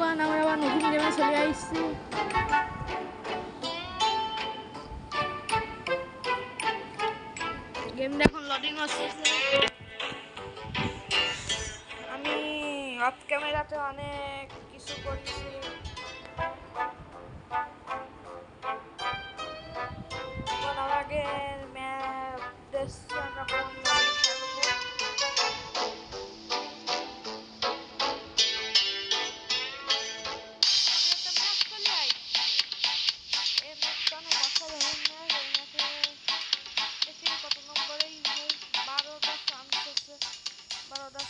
বন্ধুগণ, আমরা আবার নতুন গেমে চলে আসছি। গেমটা এখন লোডিং হচ্ছে। আমি অফ ক্যামেরাতে অনেক কিছু করেছি। আমাকে ম্যাপ দেখছেন এখন খেলবো।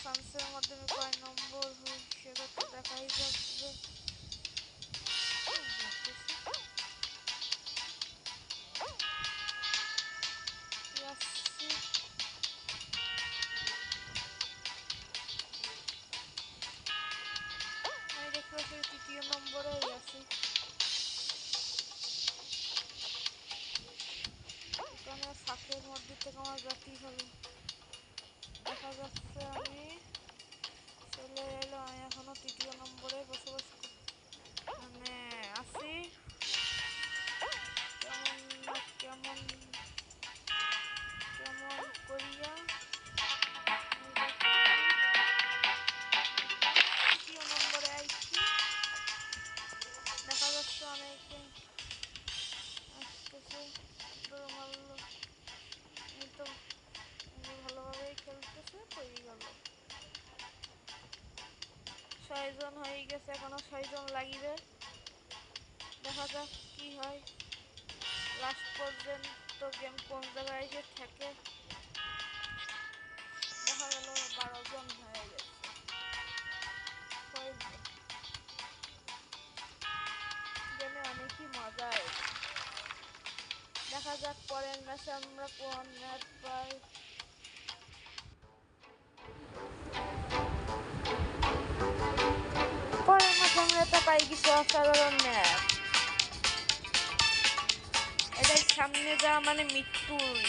চান্সের মধ্যে কয় নম্বর হই সেটা তো দেখাই যাচ্ছে। আমি দেখতে পাচ্ছি ৩য় নম্বরেই আছি। এখানে ফাঁকের মধ্যে থেকে আমার জাতি হবে। দেখা যাচ্ছে আমি চলে এলো। আমি এখনো ৩য় নম্বরে বসবাস মানে আছি। কেমন করিয়া ৩য় নম্বরে আইছি। দেখা যাচ্ছে অনেকে আসতেছে, মারলো। এই তো ভালোভাবেই খেলতেছে, হয়ে গেল। ৬ জন হয়ে গেছে, এখনো ৬ জন লাগিবে। দেখা যাক কি হয় লাস্ট পর্যন্ত। গেম কোন জায়গায় এসে থাকে। দেখা গেল ১২ জন হয়ে গেছে। গেমে অনেকই মজা। দেখা যাক পরের ম্যাচে আমরা কোন ম্যাচ পাই। পরের ম্যাচে আমরা তো পাই কিছু অসাধারণ ম্যাচ। এটার সামনে যাওয়া মানে মৃত্যুর।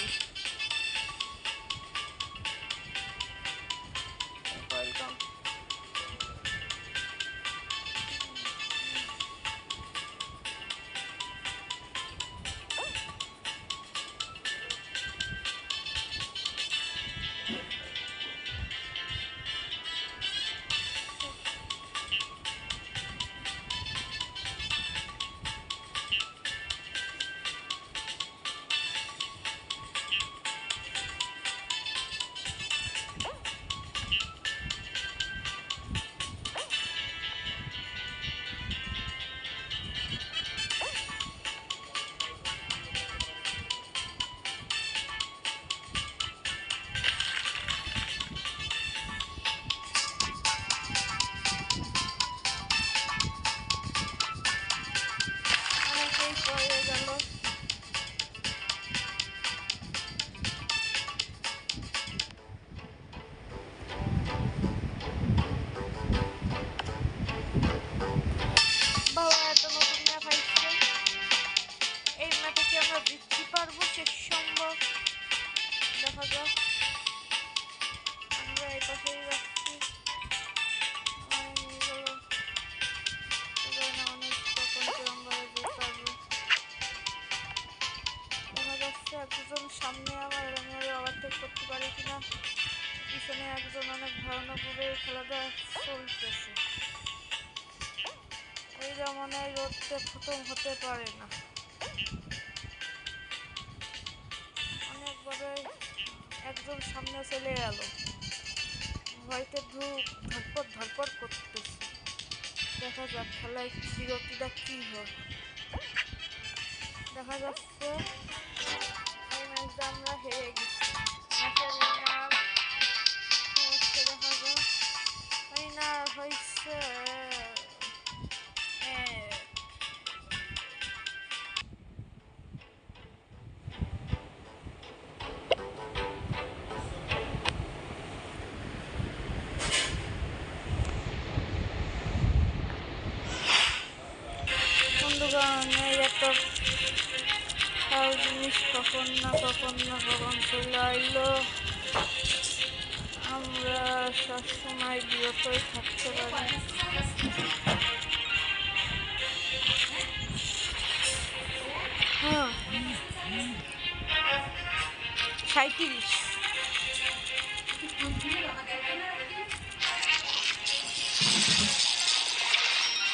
একজন সামনে আমার, আমি ওভারটেক করতে পারি কিনা। পিছনে একজন অনেক ভয়ানকভাবে খেলাটা চলতেছে। এইটা মনে হয় রোডটা খতম হতে পারে না। অনেকভাবে একজন সামনে চলে গেল। ভয়তে ধরপড় করতেছে। দেখা যাক খেলায় বিরতিটা কি হয়। দেখা যাচ্ছে এই ম্যাচটা আমরা হেরে গেছি। ম্যাচের দেখা যাক উইনার হয়েছে বন্ধুগণ। এই একটা জিনিস কখন চলে আইলো। আমরা সবসময় বিরতই থাকতে পারি। 37।